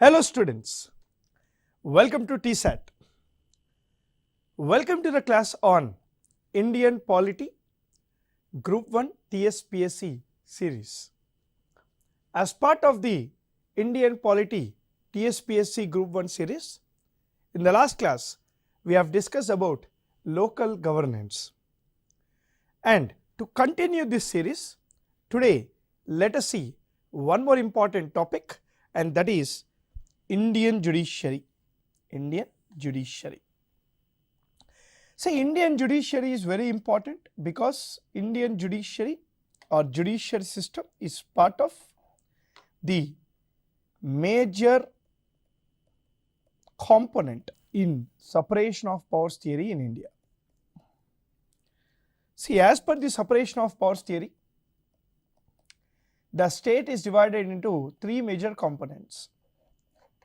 Hello students, welcome to TSAT. Welcome to the class on Indian Polity Group 1 TSPSC series. As part of the Indian Polity TSPSC Group 1 series, in the last class we have discussed about local governance. And to continue this series, today let us see one more important topic, and that is Indian Judiciary. Indian Judiciary. See, Indian Judiciary is very important because Indian Judiciary or judicial system is part of the major component in separation of powers theory in India. See, as per the separation of powers theory, the state is divided into three major components: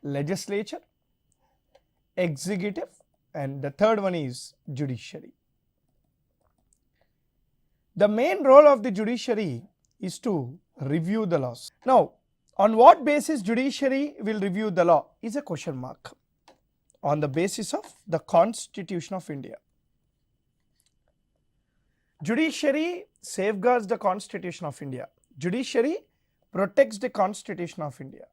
legislature, executive, and the third one is judiciary. The main role of the judiciary is to review the laws. Now, on what basis judiciary will review the law is a question mark. On the basis of the Constitution of India. Judiciary safeguards the Constitution of India. Judiciary protects the Constitution of India.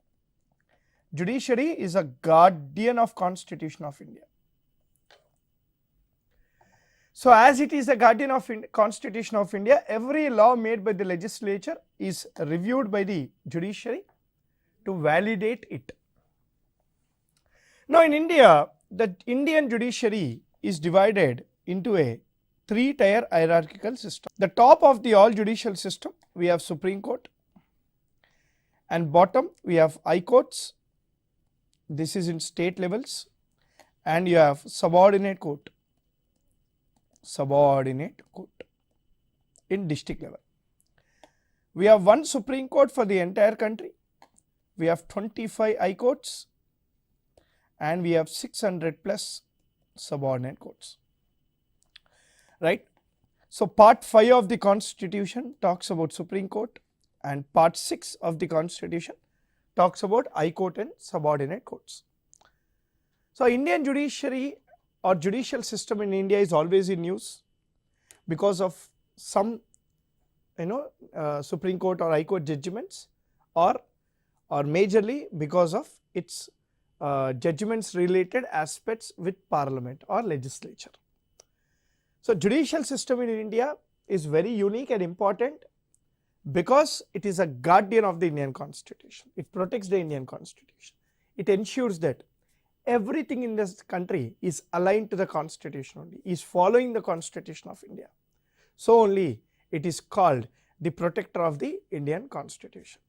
Judiciary is a guardian of Constitution of India. So, as it is a guardian of Constitution of India, every law made by the legislature is reviewed by the judiciary to validate it. Now, in India, the Indian judiciary is divided into a three-tier hierarchical system. The top of the all judicial system, we have Supreme Court, and bottom we have high courts. This is in state levels, and you have subordinate court in district level. We have one Supreme Court for the entire country. We have 25 high courts, and we have 600 plus subordinate courts, right? So, part 5 of the Constitution talks about Supreme Court, and part 6 of the Constitution talks about high court and subordinate courts. So, Indian judiciary or judicial system in India is always in news because of some Supreme Court or high court judgments, or majorly because of its judgments related aspects with parliament or legislature. So, judicial system in India is very unique and important because it is a guardian of the Indian Constitution. It protects the Indian Constitution. It ensures that everything in this country is aligned to the Constitution only, is following the Constitution of India. So, only it is called the protector of the Indian Constitution.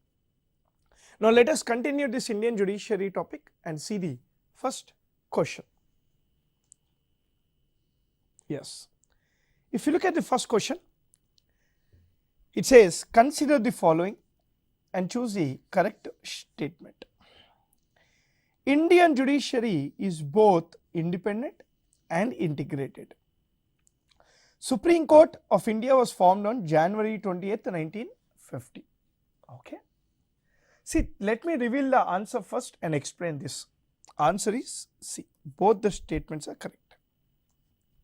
Now, let us continue this Indian judiciary topic and see the first question. Yes. If you look at the first question, it says, consider the following and choose the correct statement. Indian judiciary is both independent and integrated. Supreme Court of India was formed on January 20th, 1950. Okay. See, let me reveal the answer first and explain this. Answer is C. Both the statements are correct.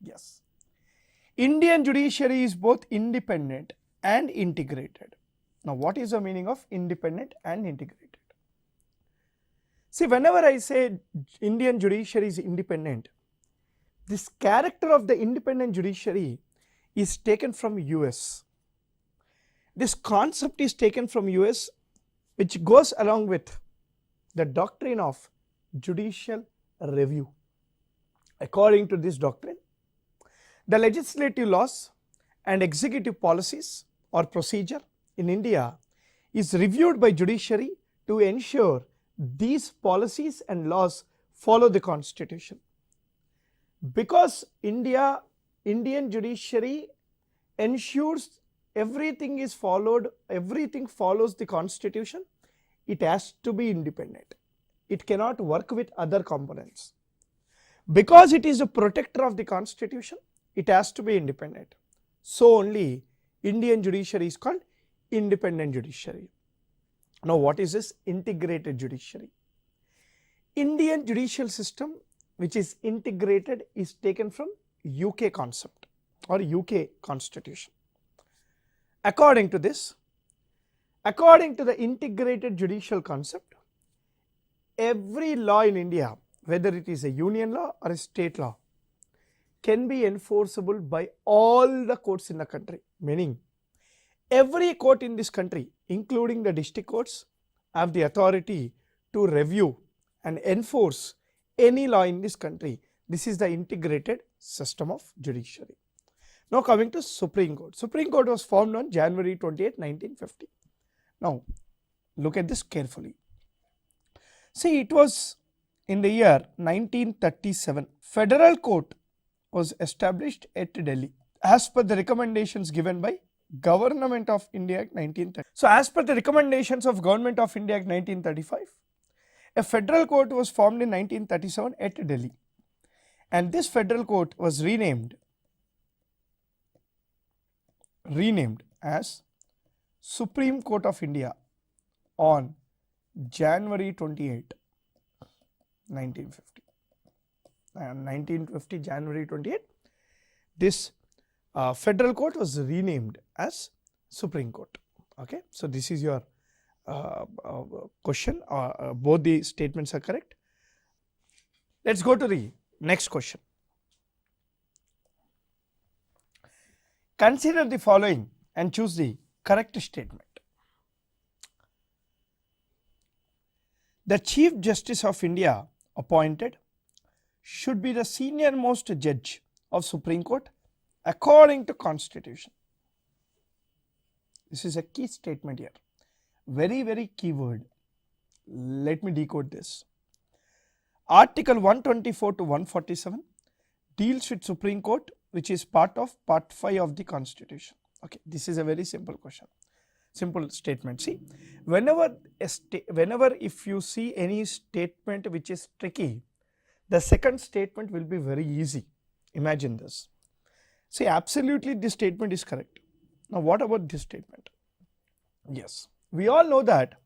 Yes. Indian judiciary is both independent and integrated. Now, what is the meaning of independent and integrated? See, whenever I say Indian judiciary is independent, this character of the independent judiciary is taken from US. This concept is taken from US, which goes along with the doctrine of judicial review. According to this doctrine, the legislative laws and executive policies or procedure in India is reviewed by judiciary to ensure these policies and laws follow the Constitution. Because Indian judiciary ensures everything is followed, everything follows the Constitution, it has to be independent. It cannot work with other components. Because it is a protector of the Constitution, it has to be independent. So, only Indian judiciary is called independent judiciary. Now, what is this integrated judiciary? Indian judicial system which is integrated is taken from UK concept or UK constitution. According to this, according to the integrated judicial concept, every law in India, whether it is a union law or a state law, can be enforceable by all the courts in the country, meaning every court in this country, including the district courts, have the authority to review and enforce any law in this country. This is the integrated system of judiciary. Now coming to Supreme Court. Supreme Court was formed on January 28, 1950. Now look at this carefully. See, it was in the year 1937. Federal Court was established at Delhi as per the recommendations given by Government of India Act 1930. So as per the recommendations of Government of India Act 1935, a federal court was formed in 1937 at Delhi, and this federal court was renamed as Supreme Court of India on January 28, 1950. And 1950 January 28, this federal court was renamed as Supreme Court. Okay, so this is your question. Both the statements are correct. Let's go to the next question. Consider the following and choose the correct statement. The Chief Justice of India appointed should be the senior most judge of Supreme Court according to Constitution. This is a key statement here. Very key word. Let me decode this. Article 124 to 147 deals with Supreme Court, which is part of Part 5 of the Constitution. Okay, this is a very simple question, simple statement. See, whenever if you see any statement which is tricky, the second statement will be very easy. Imagine this. See, absolutely this statement is correct. Now what about this statement? Yes, we all know that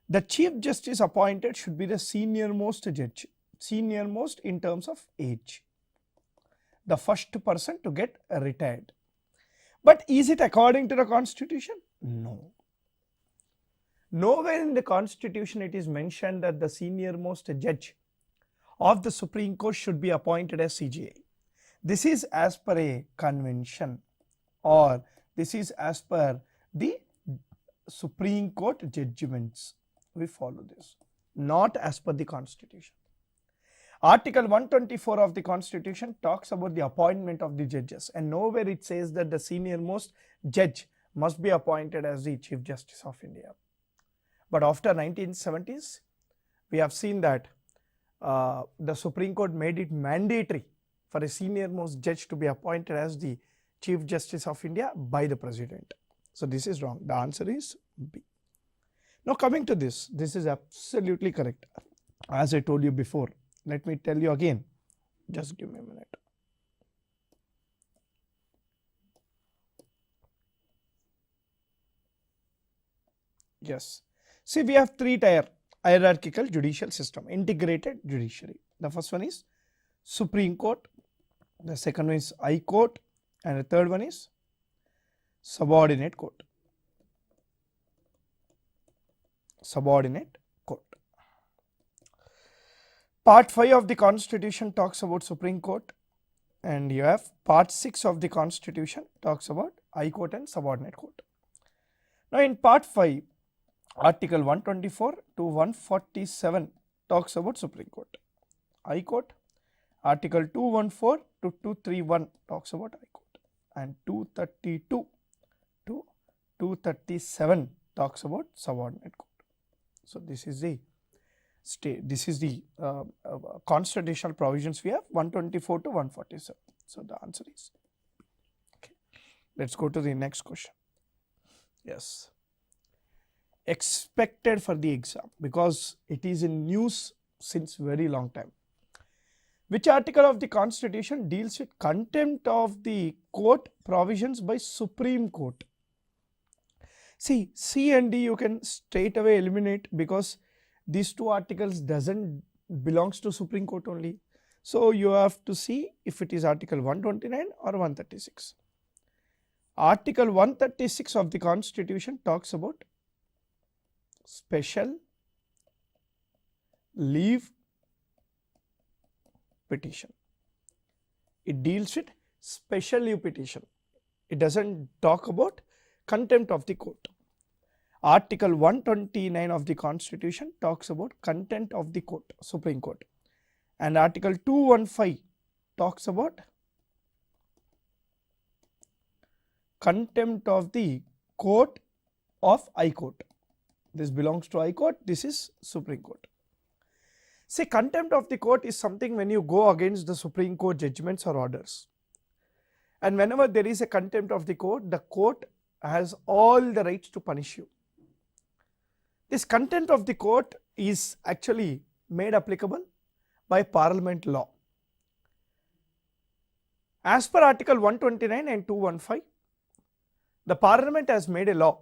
the Chief Justice appointed should be the senior most judge, senior most in terms of age, the first person to get retired. But is it according to the Constitution? No. Nowhere in the Constitution it is mentioned that the senior most judge of the Supreme Court should be appointed as CJI. This is as per a convention, or this is as per the Supreme Court judgments. We follow this, not as per the Constitution. Article 124 of the Constitution talks about the appointment of the judges, and nowhere it says that the senior most judge must be appointed as the Chief Justice of India. But after 1970s, we have seen that the Supreme Court made it mandatory for a senior most judge to be appointed as the Chief Justice of India by the President. So this is wrong. The answer is B. Now coming to this is absolutely correct. As I told you before, let me tell you again. Just give me a minute. Yes. See, we have three-tier hierarchical judicial system, integrated judiciary. The first one is Supreme Court, the second one is High Court, and the third one is Subordinate Court. Subordinate Court. Part 5 of the Constitution talks about Supreme Court, and you have Part 6 of the Constitution talks about High Court and Subordinate Court. Now in Part 5, Article 124 to 147 talks about Supreme Court. High Court, Article 214 to 231 talks about High Court, and 232 to 237 talks about Subordinate Court. So this is the constitutional provisions we have, 124 to 147. So the answer is okay. Let's go to the next question. Yes, expected for the exam because it is in news since very long time. Which article of the Constitution deals with contempt of the court provisions by Supreme Court? See, C and D you can straight away eliminate because these two articles doesn't belongs to Supreme Court only. So you have to see if it is Article 129 or 136. Article 136 of the Constitution talks about special leave petition. It deals with special leave petition. It doesn't talk about contempt of the court. Article 129 of the Constitution talks about contempt of the court, Supreme Court, and Article 215 talks about contempt of the court of High Court. This belongs to High Court, this is Supreme Court. Say contempt of the court is something when you go against the Supreme Court judgments or orders. And whenever there is a contempt of the court has all the rights to punish you. This contempt of the court is actually made applicable by Parliament law. As per Article 129 and 215, the Parliament has made a law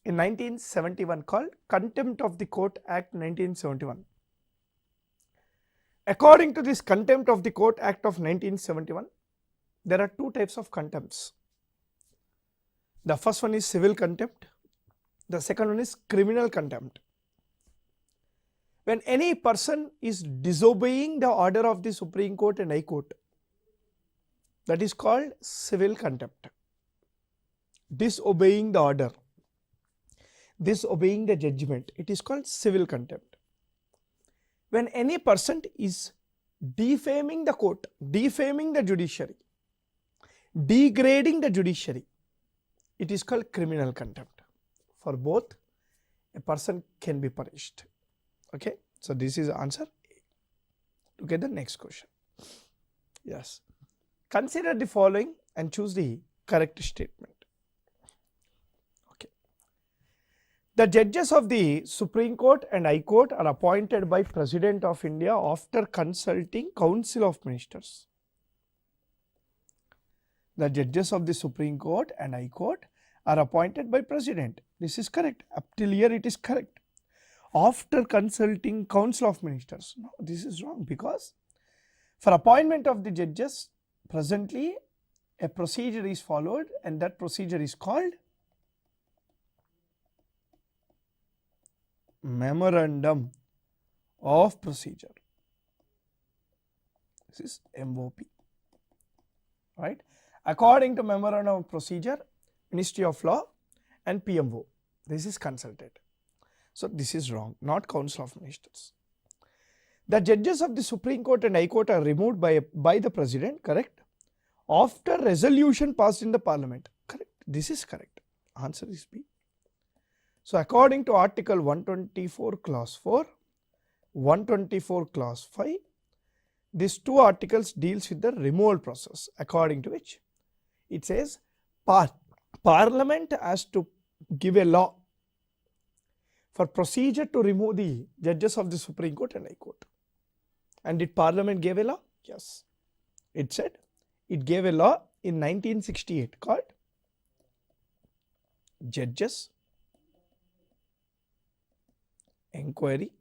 in 1971 called Contempt of the Court Act 1971. According to this Contempt of the Court Act of 1971, there are two types of contempts. The first one is civil contempt, the second one is criminal contempt. When any person is disobeying the order of the Supreme Court and High Court, that is called civil contempt. Disobeying the order, disobeying the judgment, it is called civil contempt. When any person is defaming the court, defaming the judiciary, degrading the judiciary, it is called criminal contempt. For both, a person can be punished. Okay, so this is answer A. Look at the next question. Yes, consider the following and choose the correct statement. Okay, the judges of the Supreme Court and High Court are appointed by President of India after consulting Council of Ministers. The judges of the Supreme Court and High Court are appointed by President. This is correct. Up till here it is correct. After consulting Council of Ministers. No, this is wrong, because for appointment of the judges, presently a procedure is followed, and that procedure is called Memorandum of Procedure. This is MOP. Right? According to Memorandum of Procedure, Ministry of Law and PMO, this is consulted. So this is wrong, not Council of Ministers. The judges of the Supreme Court and High Court are removed by the President, correct? After resolution passed in the Parliament, correct? This is correct. Answer is B. So according to Article 124 Clause 4, 124 Clause 5, these two articles deals with the removal process, according to which it says Parliament has to give a law for procedure to remove the judges of the Supreme Court and High Court. And did Parliament give a law? Yes. It said it gave a law in 1968 called Judges Enquiry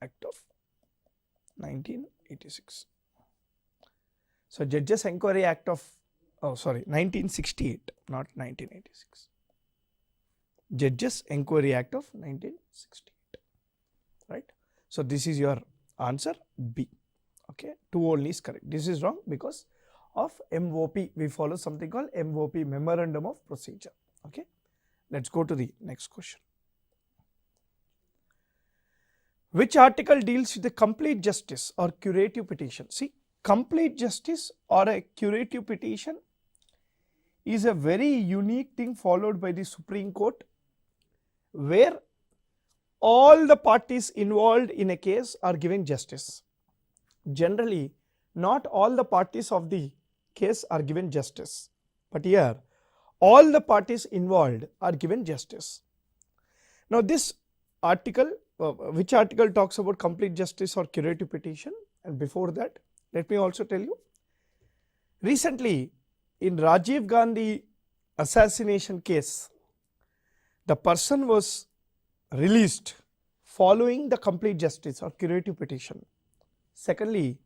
Act of 1986. So Judges Enquiry Act of 1968, not 1986. Judges Enquiry Act of 1968, right? So this is your answer B. Okay, 2 only is correct. This is wrong because of MOP. We follow something called MOP, Memorandum of Procedure. Okay, let's go to the next question. Which article deals with the complete justice or curative petition? See, complete justice or a curative petition is a very unique thing followed by the Supreme Court, where all the parties involved in a case are given justice. Generally, not all the parties of the case are given justice, but here all the parties involved are given justice. Now this article, which article talks about complete justice or curative petition? And before that, let me also tell you, recently in Rajiv Gandhi assassination case, the person was released following the complete justice or curative petition. Secondly,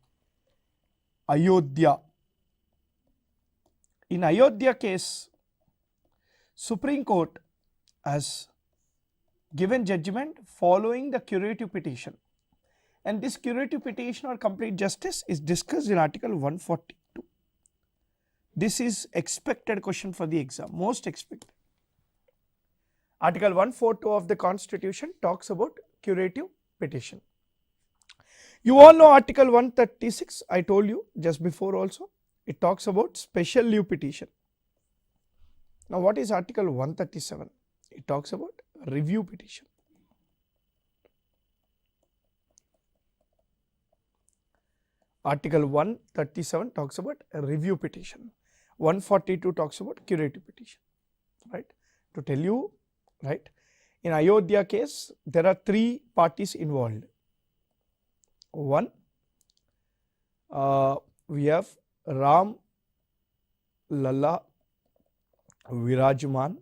Ayodhya. In Ayodhya case, Supreme Court has given judgment following the curative petition, and this curative petition or complete justice is discussed in Article 142. This is expected question for the exam, most expected. Article 142 of the Constitution talks about curative petition. You all know Article 136, I told you just before also, it talks about special leave petition. Now what is Article 137? It talks about review petition. Article 137 talks about a review petition. 142 talks about curative petition, right? To tell you, right, in Ayodhya case, there are three parties involved. One, we have Ram Lalla Virajman,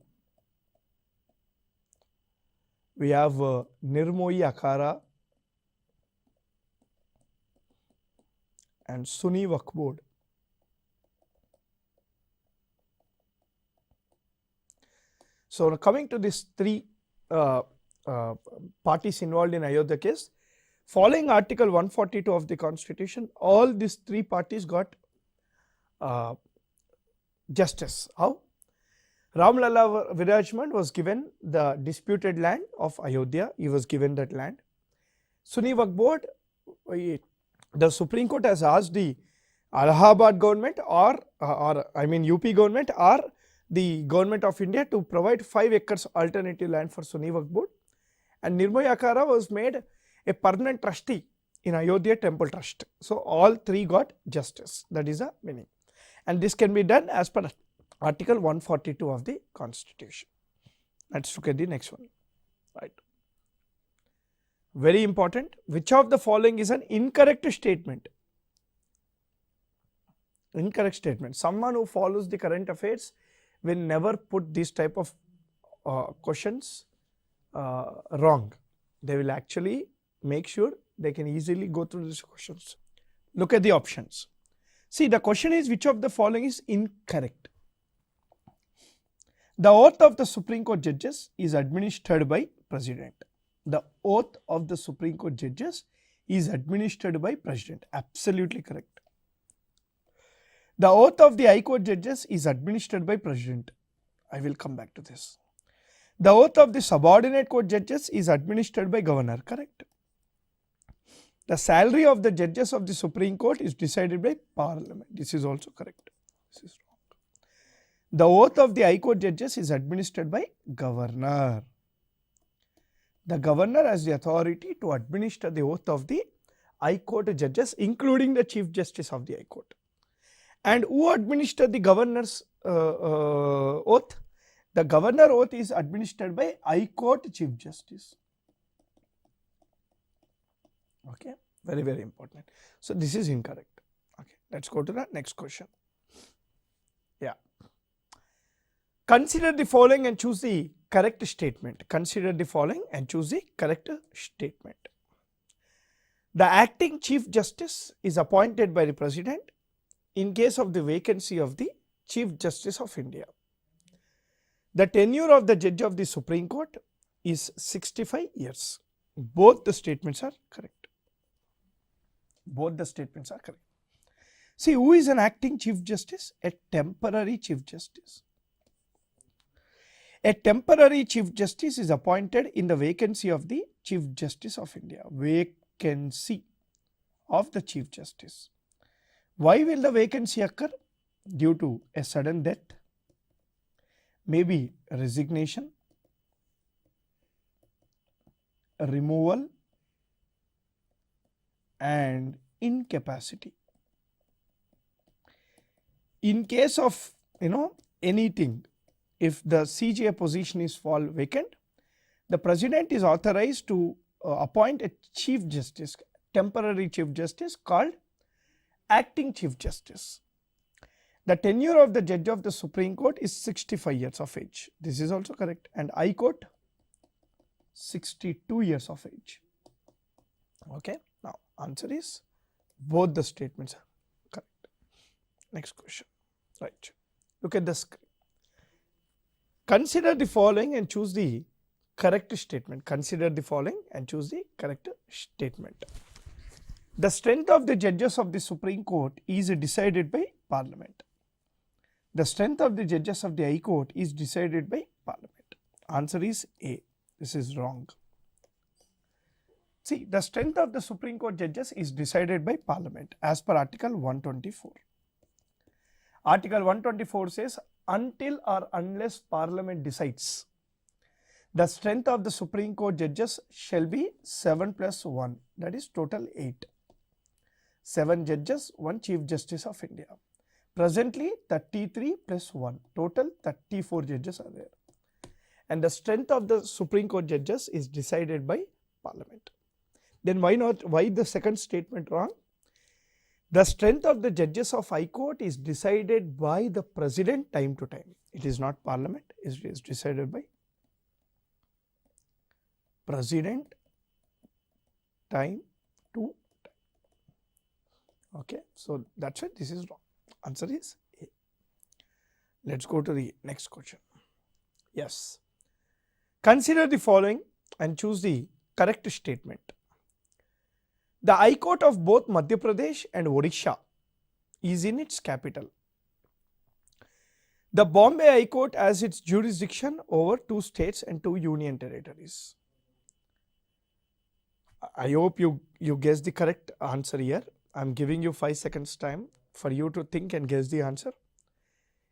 we have Nirmoyi Akara and Suni Waqf Board. So coming to these three parties involved in Ayodhya case, following Article 142 of the Constitution, all these three parties got justice. How? Ram Lalla Virajman was given the disputed land of Ayodhya, he was given that land. Suni Waqf Board, the Supreme Court has asked the Allahabad government or UP government or the government of India to provide 5 acres alternative land for Suni Waqf Board, and Nirmoyi Akara was made a permanent trustee in Ayodhya Temple Trust. So all three got justice, that is the meaning, and this can be done as per Article 142 of the Constitution. Let's look at the next one, right. Very important, which of the following is an incorrect statement? Incorrect statement. Someone who follows the current affairs will never put this type of questions wrong. They will actually make sure they can easily go through these questions. Look at the options. See, the question is which of the following is incorrect? The oath of the Supreme Court judges is administered by President. The oath of the Supreme Court judges is administered by President. Absolutely correct. The oath of the High Court judges is administered by President. I will come back to this. The oath of the subordinate court judges is administered by Governor. Correct. The salary of the judges of the Supreme Court is decided by Parliament. This is also correct. This is wrong. The oath of the High Court judges is administered by Governor. The Governor has the authority to administer the oath of the High Court judges, including the Chief Justice of the High Court. And who administered the Governor's oath? The Governor oath is administered by High Court Chief Justice. Okay, very, very important. So this is incorrect. Okay, let's go to the next question. Yeah. Consider the following and choose the correct statement. Consider the following and choose the correct statement. The acting Chief Justice is appointed by the President in case of the vacancy of the Chief Justice of India. The tenure of the judge of the Supreme Court is 65 years. Both the statements are correct. Both the statements are correct. See, who is an acting Chief Justice? A temporary Chief Justice. A temporary Chief Justice is appointed in the vacancy of the Chief Justice of India. Vacancy of the Chief Justice. Why will the vacancy occur? Due to a sudden death, maybe a resignation, a removal, and incapacity. In case of anything, if the CJA position is fall vacant, the President is authorized to appoint a Chief Justice, temporary Chief Justice called acting Chief Justice. The tenure of the judge of the Supreme Court is 65 years of age. This is also correct. And High Court 62 years of age. Okay. Now answer is both the statements are correct. Next question. Right. Look at the screen. Consider the following and choose the correct statement. Consider the following and choose the correct statement. The strength of the judges of the Supreme Court is decided by Parliament. The strength of the judges of the High Court is decided by Parliament. Answer is A. This is wrong. See, the strength of the Supreme Court judges is decided by Parliament as per Article 124. Article 124 says, until or unless Parliament decides, the strength of the Supreme Court judges shall be 7 plus 1, that is total 8. 7 judges, 1 Chief Justice of India. Presently 33 plus 1, total 34 judges are there. And the strength of the Supreme Court judges is decided by Parliament. Then why the second statement wrong? The strength of the judges of High Court is decided by the President time to time. It is not Parliament, it is decided by President time to time. Okay, so that's why this is wrong. Answer is A. Let's go to the next question. Yes. Consider the following and choose the correct statement. The High Court of both Madhya Pradesh and Odisha is in its capital. The Bombay High Court has its jurisdiction over 2 states and 2 union territories. I hope you guess the correct answer here. I am giving you 5 seconds time for you to think and guess the answer.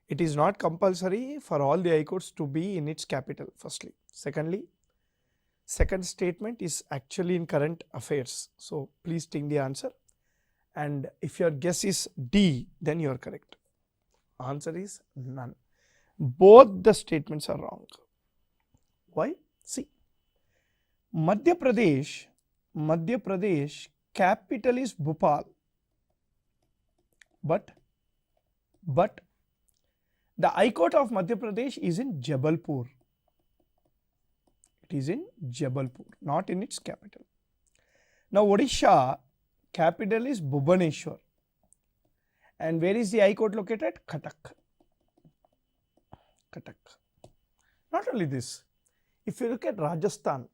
It is not compulsory for all the High Courts to be in its capital, firstly. Secondly, second statement is actually in current affairs. So please think the answer. And if your guess is D, then you are correct. Answer is none. Both the statements are wrong. Why? See, Madhya Pradesh capital is Bhopal. But the High Court of Madhya Pradesh is in Jabalpur. It is in Jabalpur, not in its capital. Now Odisha capital is Bhubaneswar. And where is the High Court located? Cuttack. Not only this, if you look at Rajasthan,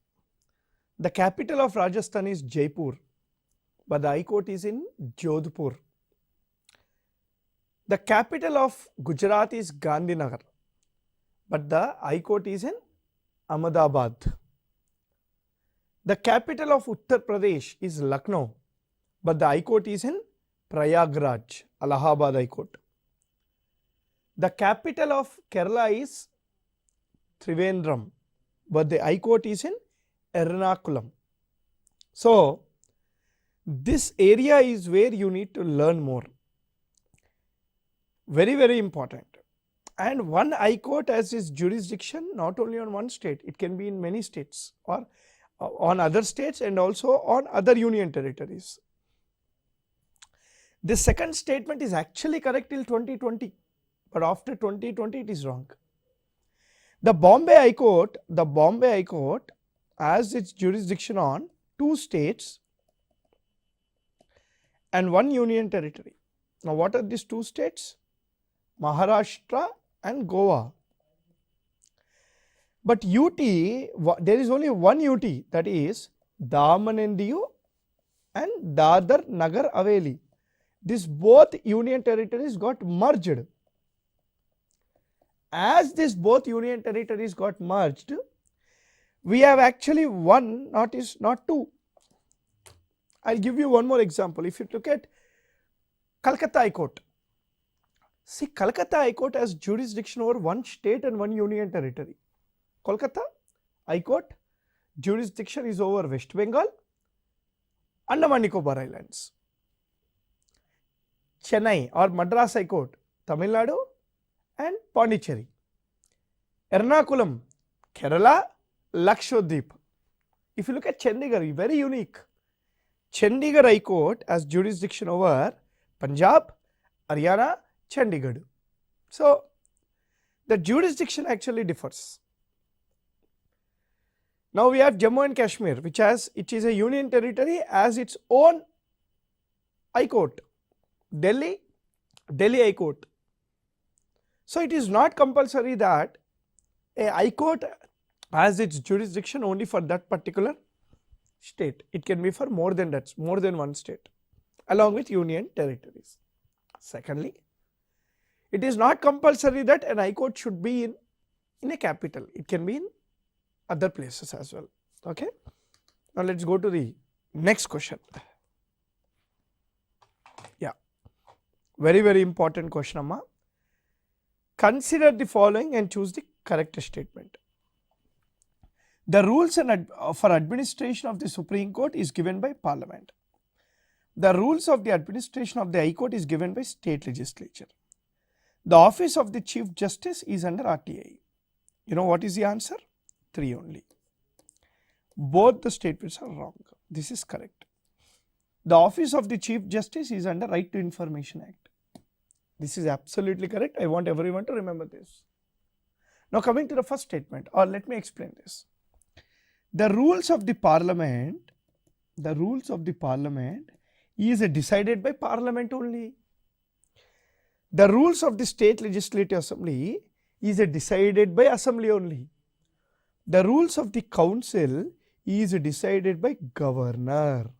the capital of Rajasthan is Jaipur, but the High Court is in Jodhpur. The capital of Gujarat is Gandhinagar, but the High Court is in Ahmedabad. The capital of Uttar Pradesh is Lucknow, but the High Court is in Prayagraj, Allahabad High Court. The capital of Kerala is Trivandrum, but the High Court is in Ernakulam. So this area is where you need to learn more. Very, very important. And one High Court has its jurisdiction not only on one state, it can be in many states or on other states and also on other union territories. The second statement is actually correct till 2020, but after 2020 it is wrong. The Bombay High Court has its jurisdiction on 2 states and 1 union territory. Now what are these 2 states? Maharashtra and Goa. But UT, there is only one UT, that is Daman and Diu and Dadar Nagar Haveli. These both union territories got merged. As these both union territories got merged, we have actually one, not 2. I'll give you one more example. If you look at Calcutta High Court. See, Calcutta High Court has jurisdiction over 1 state and 1 union territory. Kolkata High Court jurisdiction is over West Bengal, Andaman Nicobar Islands. Chennai or Madras High Court, Tamil Nadu and Pondicherry. Ernakulam, Kerala, Lakshadweep. If you look at Chandigarh, very unique. Chandigarh High Court has jurisdiction over Punjab, Haryana, Chandigarh. So the jurisdiction actually differs. Now we have Jammu and Kashmir, which is a union territory, as its own High Court, Delhi High Court. So it is not compulsory that a High Court has its jurisdiction only for that particular state. It can be for more than that, more than one state, along with union territories. Secondly, it is not compulsory that an High Court should be in a capital. It can be in other places as well. Okay. Now let us go to the next question. Yeah, very important question, Amma. Consider the following and choose the correct statement. The rules for administration of the Supreme Court is given by Parliament. The rules of the administration of the High Court is given by state legislature. The office of the Chief Justice is under RTI. You know what is the answer? 3 only. Both the statements are wrong. This is correct. The office of the Chief Justice is under Right to Information Act. This is absolutely correct. I want everyone to remember this. Now coming to the first statement, or let me explain this. The rules of the Parliament is decided by Parliament only. The rules of the State Legislative Assembly is decided by Assembly only. The rules of the Council is decided by Governor.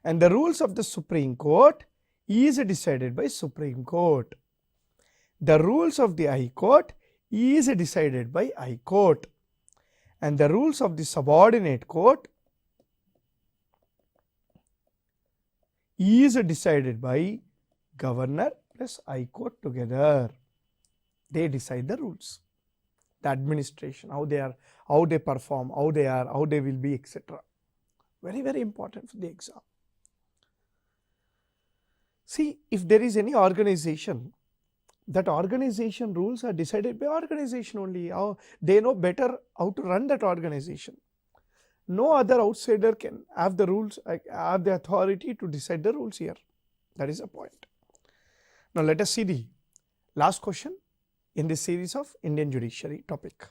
And the rules of the Supreme Court is decided by Supreme Court. The rules of the High Court is decided by High Court. And the rules of the subordinate court is decided by Governor plus High Court together. They decide the rules, the administration, how they are, how they perform, how they are, how they will be, etc. Very important for the exam. See, if there is any organization, that organization rules are decided by organization only. They know better how to run that organization. No other outsider can have the rules, have the authority to decide the rules here. That is the point. Now let us see the last question in this series of Indian judiciary topic.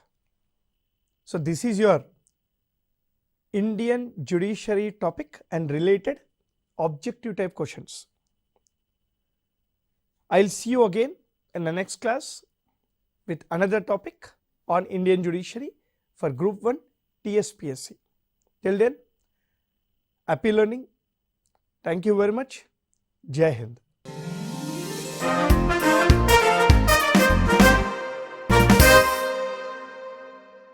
So this is your Indian judiciary topic and related objective type questions. I will see you again in the next class with another topic on Indian judiciary for Group 1 TSPSC. Till then, happy learning. Thank you very much. Jai Hind.